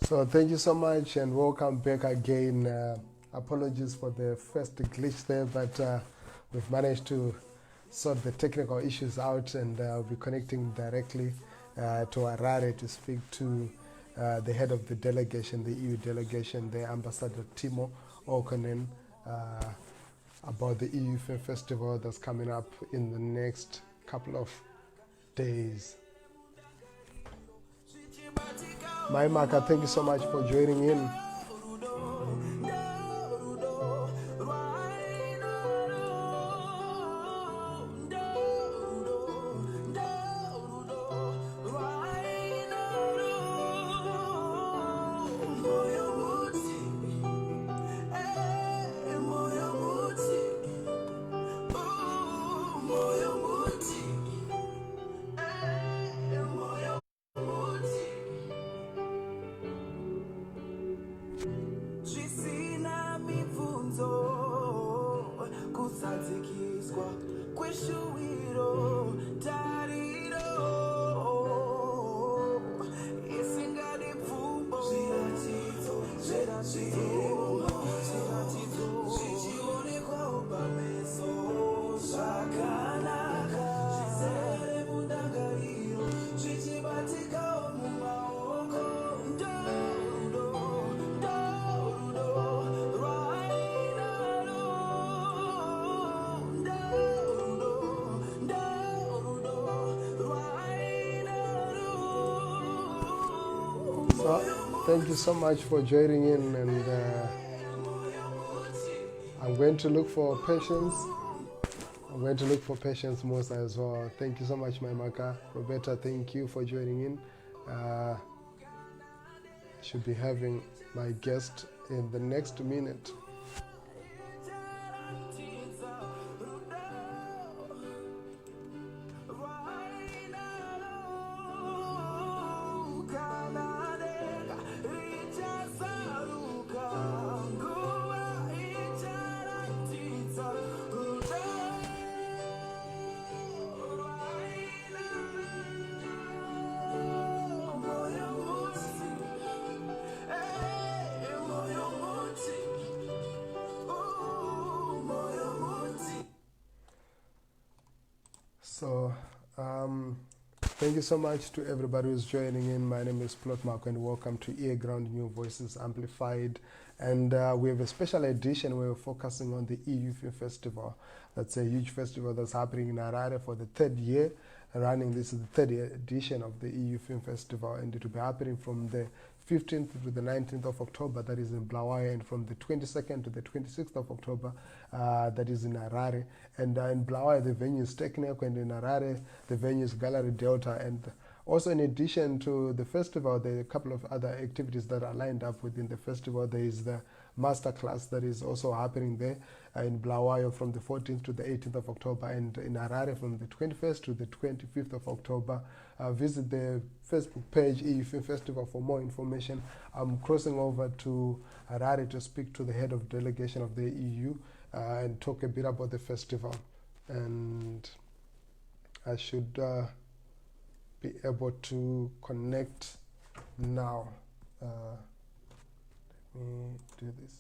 So thank you so much and welcome back again. Apologies for the first glitch there, but we've managed to sort the technical issues out, and I'll be connecting directly to Harare to speak to the head of the delegation, the EU delegation, the Ambassador Timo Olkkonen, about the EU Film Festival that's coming up in the next couple of days. My Mhako, thank you so much for joining in. So, thank you so much for joining in, and I'm going to look for patience. I'm going to look for patience most as well. Thank you so much, my Mhako. Roberta, thank you for joining in. Should be having my guest in the next minute. So, thank you so much to everybody who's joining in. My name is Mhako, and welcome to EarGround New Voices Amplified. And we have a special edition where we're focusing on the EU Film Festival. That's a huge festival that's happening in Harare for the third year running. This is the third edition of the EU Film Festival, and it will be happening from the 15th to the 19th of October, that is in Blawayo, and from the 22nd to the 26th of October, that is in Harare. And in Blawayo, the venue is Tekneko, and in Harare, the venue is Gallery Delta. And also, in addition to the festival, there are a couple of other activities that are lined up within the festival. There is the masterclass that is also happening there in Blawayo from the 14th to the 18th of October, and in Harare from the 21st to the 25th of October. Visit the Facebook page, EU Film Festival, for more information. I'm crossing over to Harare to speak to the head of delegation of the EU and talk a bit about the festival. And I should be able to connect now. Let me do this.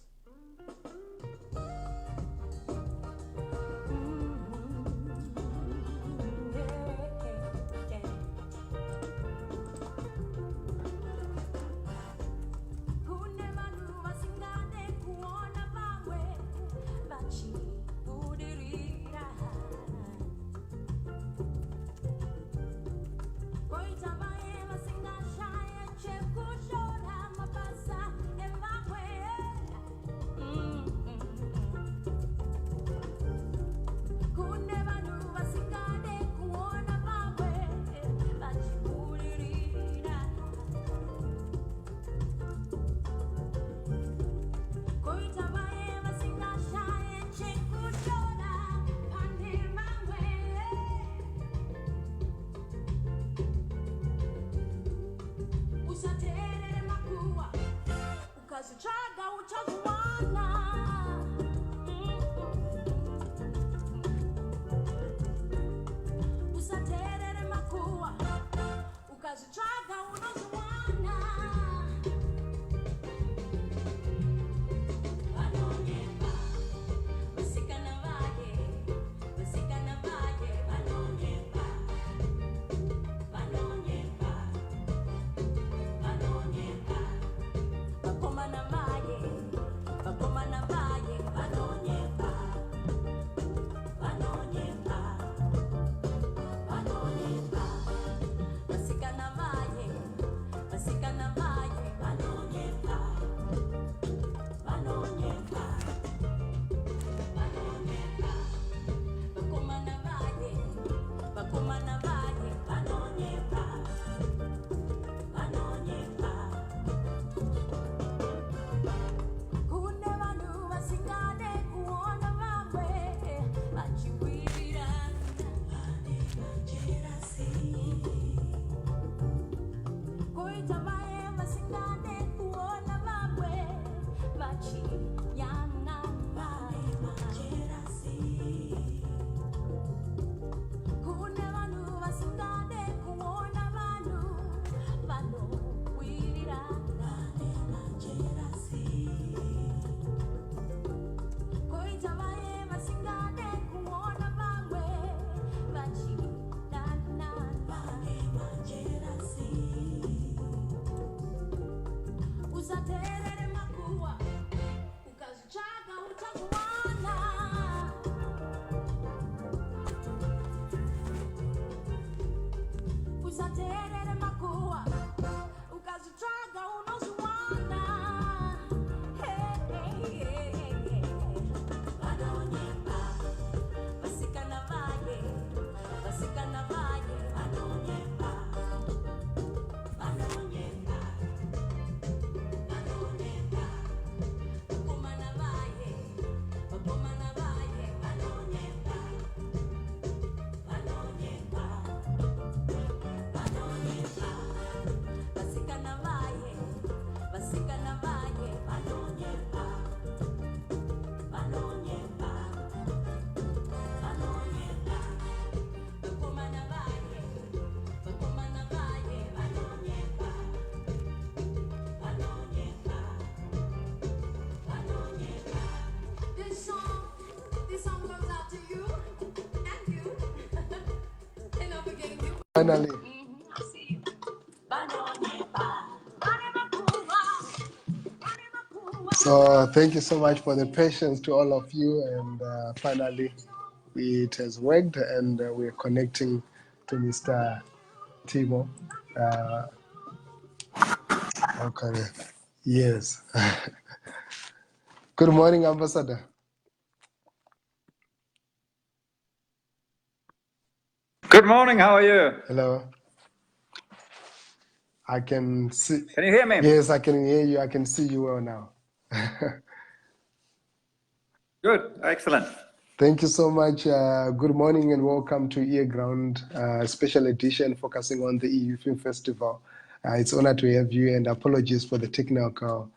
Finally. So thank you so much for the patience to all of you, and finally it has worked, and we're connecting to Mr. Timo. Okay. Yes. Good morning, Ambassador. Good morning, how are you? Hello. I can see. Can you hear me? Yes, I can hear you. I can see you well now. Good, excellent. Thank you so much. Good morning and welcome to EarGround, special edition focusing on the EU Film Festival. It's an honor to have you, and apologies for the technical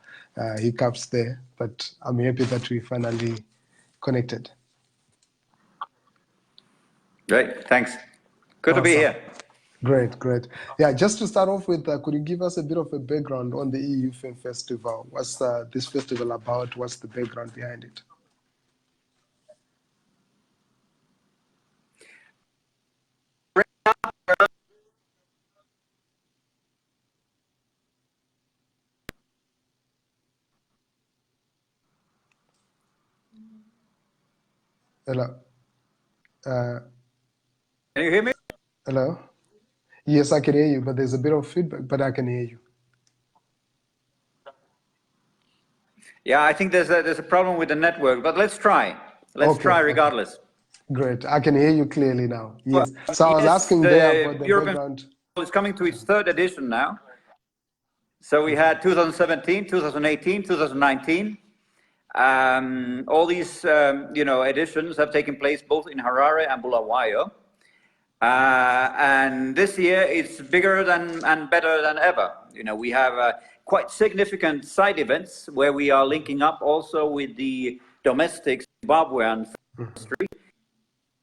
hiccups there, but I'm happy that we finally connected. Great, thanks. Good to be here. Great, great. Yeah, just to start off with, could you give us a bit of a background on the EU Film Festival? What's this festival about? What's the background behind it? Hello. Can you hear me? Hello. Yes, I can hear you, but there's a bit of feedback, but I can hear you. Yeah, I think there's a problem with the network, but let's try. Let's try regardless. Okay. Great. I can hear you clearly now. Yes. So I was asking there about the European background. It's coming to its third edition now. So we had 2017, 2018, 2019. All these, editions have taken place both in Harare and Bulawayo. And this year it's bigger and better than ever. We have quite significant side events where we are linking up also with the domestic Zimbabwean industry.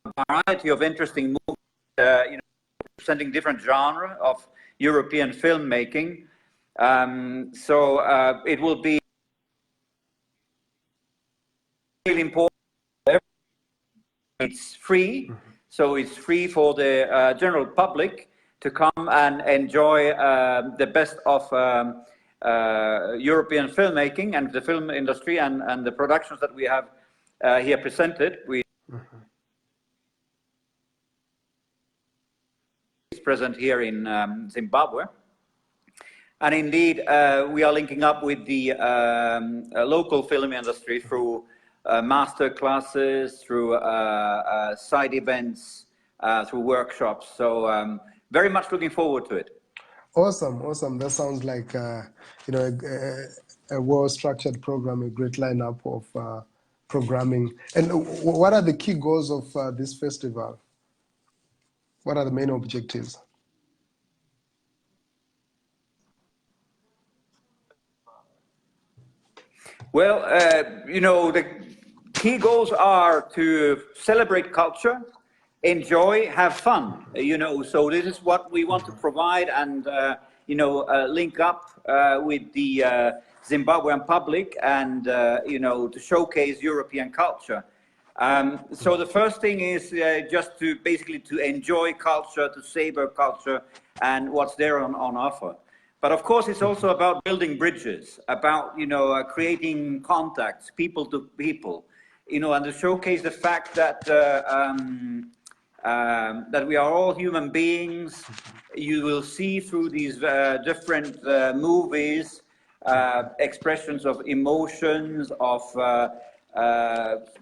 A variety of interesting movies, presenting different genre of European filmmaking. So it will be really important. It's free, so it's free for the general public to come and enjoy the best of European filmmaking and the film industry and the productions that we have here presented. We present here in Zimbabwe. And indeed, we are linking up with the local film industry through master classes, through side events, through workshops. So very much looking forward to it. Awesome, awesome. That sounds like a well-structured program, a great lineup of programming. And what are the key goals of this festival? What are the main objectives? Well, the key goals are to celebrate culture, enjoy, have fun, so this is what we want to provide and, link up with the Zimbabwean public and, to showcase European culture. So the first thing is just to basically to enjoy culture, to savor culture and what's there on offer. But of course, it's also about building bridges, about, creating contacts, people to people, and to showcase the fact that that we are all human beings. You will see through these different movies, expressions of emotions, of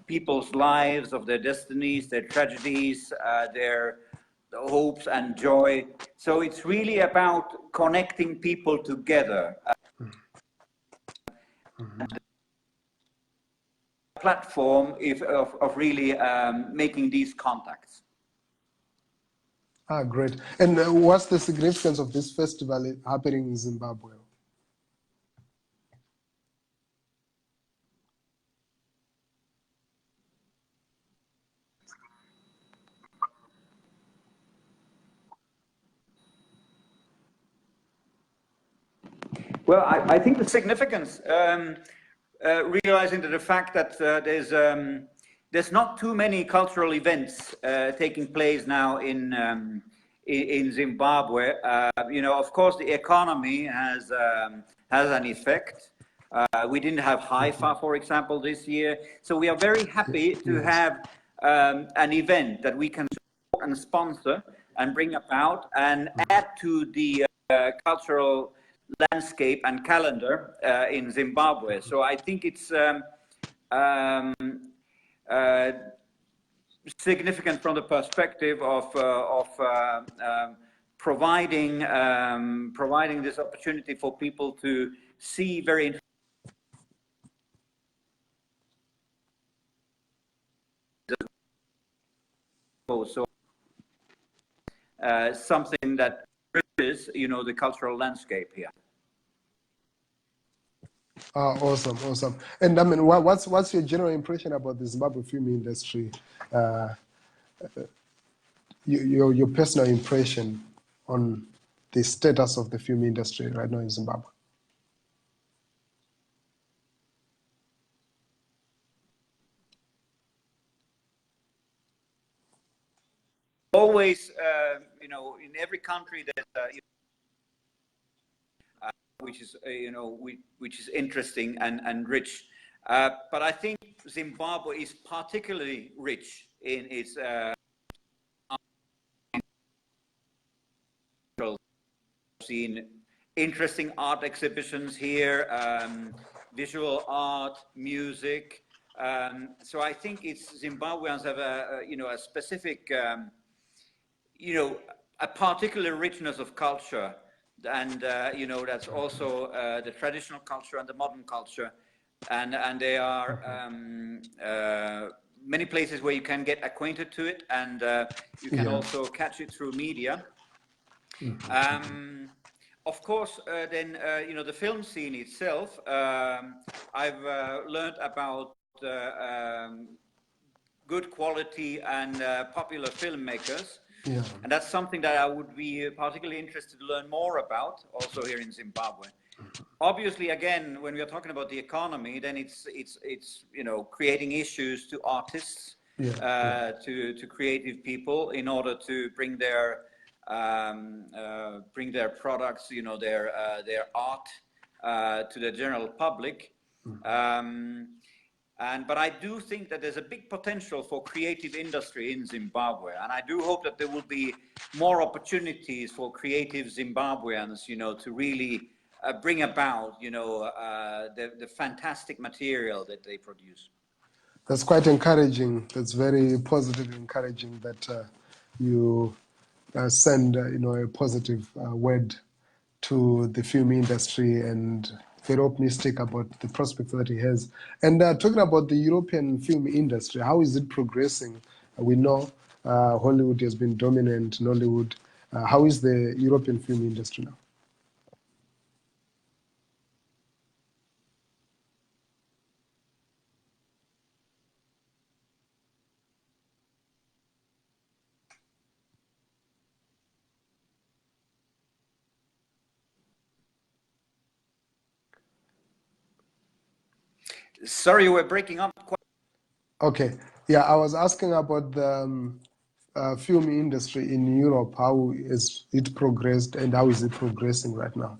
people's lives, of their destinies, their tragedies, their hopes and joy. So it's really about connecting people together. Platform of really making these contacts. Great. And what's the significance of this festival happening in Zimbabwe? Well, I think the significance, realizing that the fact that there's not too many cultural events taking place now in Zimbabwe. Of course, the economy has an effect. We didn't have Haifa, for example, this year. So we are very happy to have an event that we can support and sponsor and bring about and add to the cultural landscape and calendar in Zimbabwe. So I think it's significant from the perspective of providing this opportunity for people to see very so something that is, the cultural landscape here. Awesome. And I mean, what's your general impression about the Zimbabwe film industry? Your personal impression on the status of the film industry right now in Zimbabwe? Always, in every country there's which is which is interesting and rich, but I think Zimbabwe is particularly rich in its seen interesting art exhibitions here, visual art, music. So I think Zimbabweans have a specific a particular richness of culture, and that's also the traditional culture and the modern culture, and there are many places where you can get acquainted to it, and you can also catch it through media. Of course, then the film scene itself, I've learned about good quality and popular filmmakers. Yeah. And that's something that I would be particularly interested to learn more about, also here in Zimbabwe. Obviously, again, when we are talking about the economy, then it's creating issues to artists, to creative people, in order to bring their products, their art to the general public. But I do think that there's a big potential for creative industry in Zimbabwe, and I do hope that there will be more opportunities for creative Zimbabweans, to really bring about, the fantastic material that they produce. That's quite encouraging. That's very positive, encouraging that you send, a positive word to the film industry, and very optimistic about the prospects that he has. And talking about the European film industry, how is it progressing? We know Hollywood has been dominant, Nollywood. How is the European film industry now? Sorry, you were breaking up quite. Okay. Yeah, I was asking about the film industry in Europe. How is it progressed and how is it progressing right now?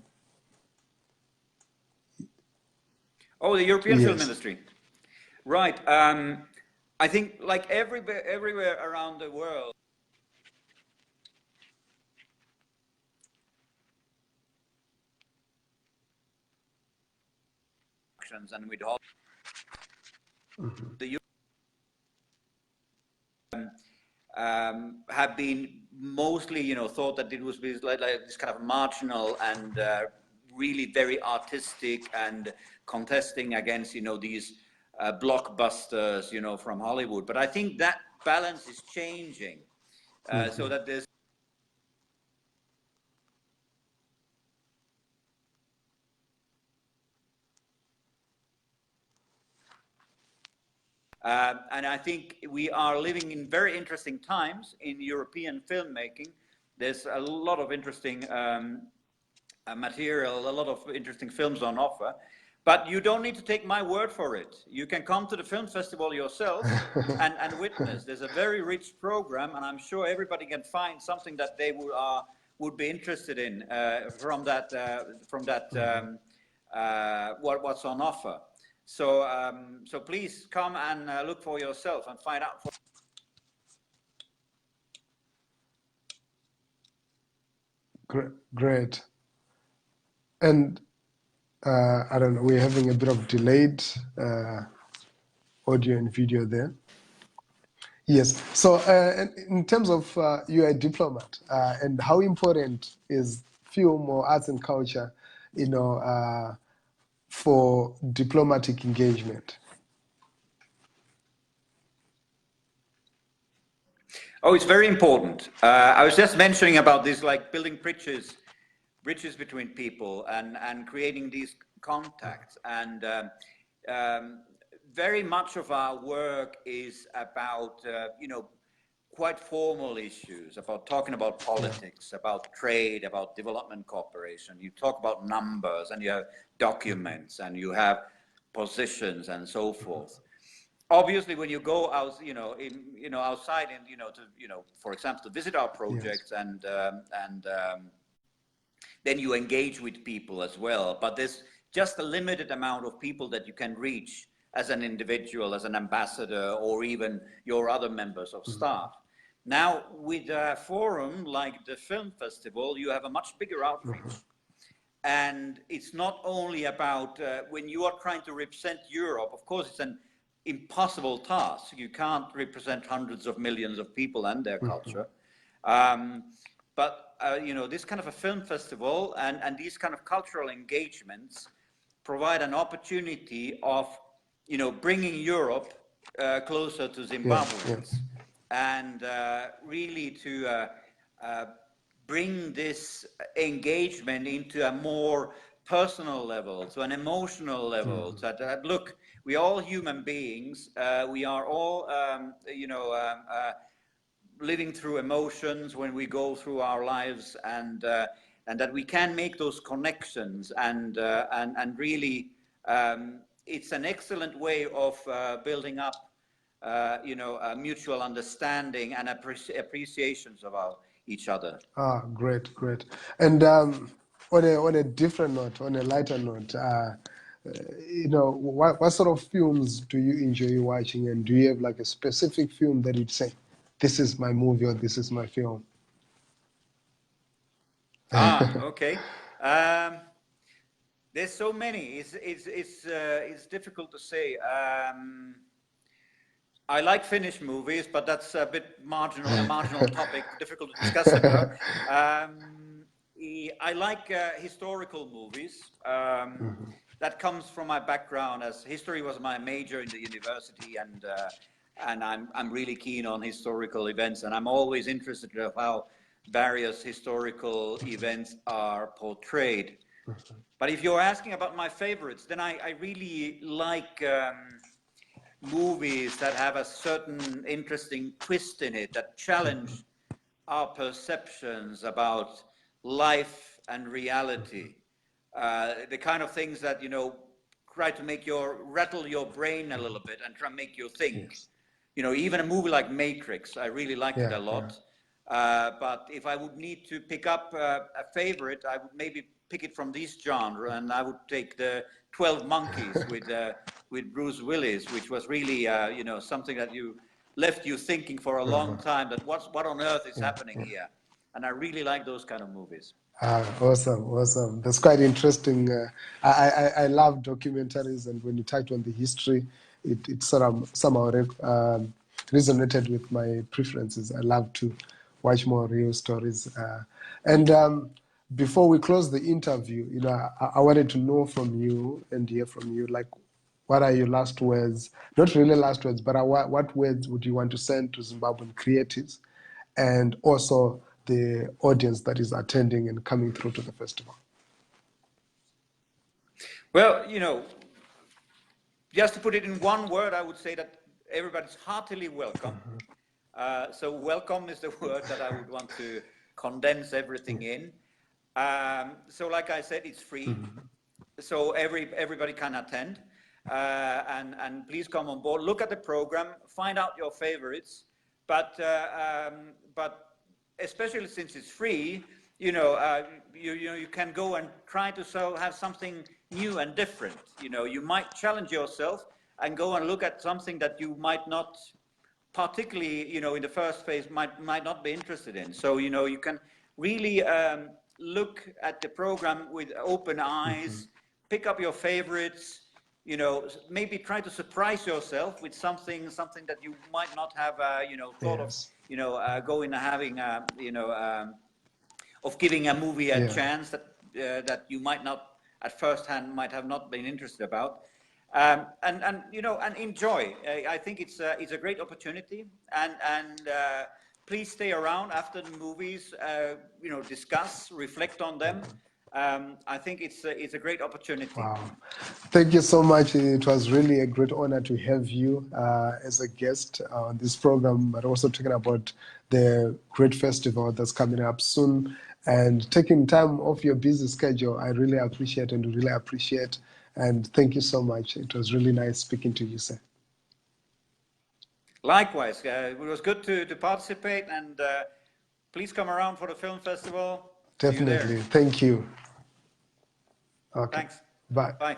Oh, the European film Yes. industry. Right. I think like everywhere around the world, and with all the have been mostly, thought that it was like this kind of marginal and really very artistic and contesting against, these blockbusters, from Hollywood. But I think that balance is changing, so that there's and I think we are living in very interesting times in European filmmaking. There's a lot of interesting material, a lot of interesting films on offer. But you don't need to take my word for it. You can come to the film festival yourself and witness. There's a very rich program, and I'm sure everybody can find something that they would be interested in from that what's on offer. So so please come and look for yourself and find out. Great. And I don't know, we're having a bit of delayed audio and video there. Yes. So in terms of you're a diplomat, and how important is film or arts and culture, for diplomatic engagement? Oh, it's very important. I was just mentioning about this, like building bridges between people and creating these contacts. And very much of our work is about, quite formal issues, about talking about politics, about trade, about development cooperation. You talk about numbers and you have documents and you have positions and so forth. Obviously, when you go out, outside and, for example, to visit our projects, yes. Then you engage with people as well. But there's just a limited amount of people that you can reach as an individual, as an ambassador, or even your other members of staff. Now, with a forum like the film festival, you have a much bigger outreach. And it's not only about when you are trying to represent Europe, of course, it's an impossible task. You can't represent hundreds of millions of people and their culture. But this kind of a film festival and these kind of cultural engagements provide an opportunity of, bringing Europe closer to Zimbabweans, and really to bring this engagement into a more personal level, to an emotional level. That look, we're all human beings. We are all, living through emotions when we go through our lives, and that we can make those connections, and really, it's an excellent way of building up, a mutual understanding and appreciations of each other. Great. And on a different note, on a lighter note, what sort of films do you enjoy watching, and do you have like a specific film that you'd say, this is my movie or this is my film? Okay. There's so many. It's difficult to say. I like Finnish movies, but that's a bit a marginal topic, difficult to discuss about. I like historical movies. That comes from my background, as history was my major in the university, and I'm really keen on historical events, and I'm always interested in how various historical events are portrayed. But if you're asking about my favorites, then I really like movies that have a certain interesting twist in it, that challenge our perceptions about life and reality. The kind of things that, try to rattle your brain a little bit and try to make you think. Yes. You know, even a movie like Matrix, I really liked it a lot. But if I would need to pick up a favorite, I would maybe pick it from this genre, and I would take the 12 Monkeys with Bruce Willis, which was really you know, something that left you thinking for a long time, that what on earth is happening here. And I really like those kind of movies. Awesome. That's quite interesting. I love documentaries, and when you touch on the history, it sort of somehow resonated with my preferences. I love to watch more real stories. And before we close the interview, you know, I wanted to know from you and hear from you, like, what are your last words? Not really last words, but what words would you want to send to Zimbabwean creatives, and also the audience that is attending and coming through to the festival? Well, you know, just to put it in one word, I would say that everybody's heartily welcome. So welcome is the word that I would want to condense everything in. So like I said, it's free. So everybody can attend. And please come on board, look at the program, find out your favorites. But especially since it's free, you know, you can go and try to have something new and different. You know, you might challenge yourself and go and look at something that you might not particularly, you know, in the first phase might not be interested in. So, you know, you can really look at the program with open eyes, pick up your favorites, you know, maybe try to surprise yourself with something that you might not have, you know, thought of, you know, going and having, you know, of giving a movie a chance that you might not at first hand might have not been interested about. And you know, and enjoy. I think it's a great opportunity, and please stay around after the movies. You know, discuss, reflect on them. I think it's a great opportunity. Wow, thank you so much. It was really a great honor to have you as a guest on this program, but also talking about the great festival that's coming up soon, and taking time off your busy schedule. I really appreciate and thank you so much. It was really nice speaking to you, sir. Likewise, it was good to participate, and please come around for the film festival. Definitely. Thank you. Okay. Thanks. Bye. Bye.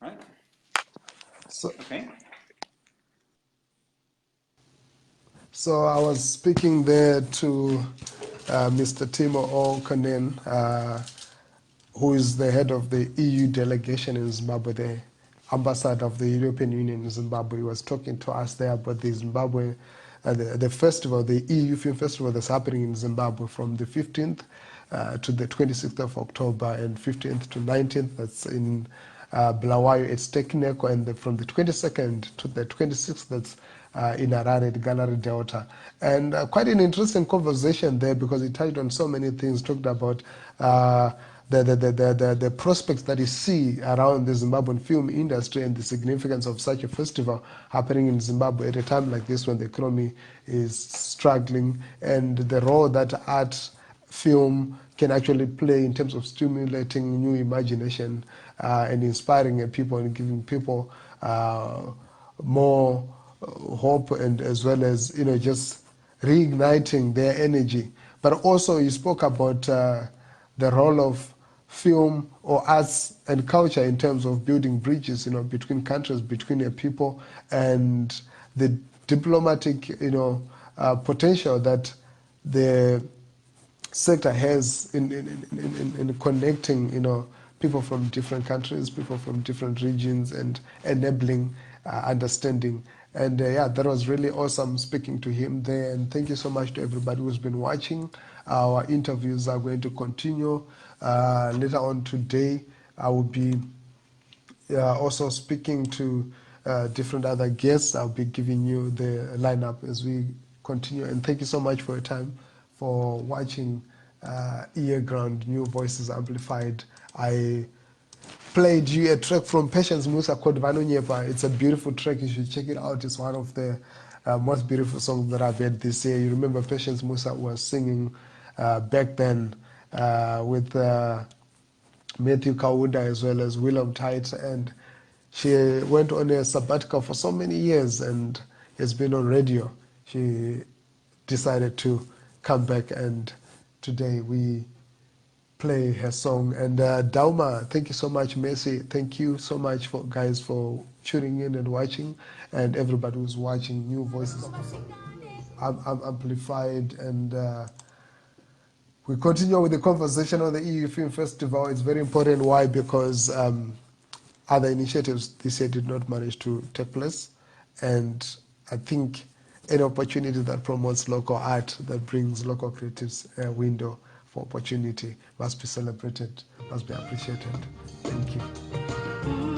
Right. So, okay. So I was speaking there to Mr. Timo Olkkonen, who is the head of the EU delegation in Zimbabwe, the ambassador of the European Union in Zimbabwe. He was talking to us there about the Zimbabwe, the festival, the EU Film Festival that's happening in Zimbabwe from the 15th to the 26th of October, and 15th to 19th, that's in Bulawayo, it's Tekineko, and from the 22nd to the 26th, that's in Harare, the Gallery Delta. And quite an interesting conversation there, because he touched on so many things, talked about the prospects that he see around the Zimbabwean film industry and the significance of such a festival happening in Zimbabwe at a time like this when the economy is struggling, and the role that art film can actually play in terms of stimulating new imagination and inspiring people and giving people more hope, and as well as, you know, just reigniting their energy. But also he spoke about the role of film or arts and culture in terms of building bridges, you know, between countries, between a people, and the diplomatic, you know, potential that the sector has in connecting, you know, people from different countries, people from different regions, and enabling understanding. And yeah, that was really awesome speaking to him there. And thank you so much to everybody who's been watching. Our interviews are going to continue later on today. I will be also speaking to different other guests. I'll be giving you the lineup as we continue. And thank you so much for your time, for watching EarGround, New Voices Amplified. I played you a track from Patience Musa called Vanunyepa. It's a beautiful track. You should check it out. It's one of the most beautiful song that I've heard this year. You remember Patience Musa was singing back then with Matthew Kaunda as well as Willem Tite, and she went on a sabbatical for so many years and has been on radio. She decided to come back, and today we play her song. And Dauma, thank you so much. Messi, thank you so much for guys for tuning in and watching, and everybody who's watching New Voices Amplified. And we continue with the conversation on the EU Film Festival. It's very important. Why? Because other initiatives this year did not manage to take place, and I think any opportunity that promotes local art, that brings local creatives a window for opportunity, must be celebrated, must be appreciated. Thank you.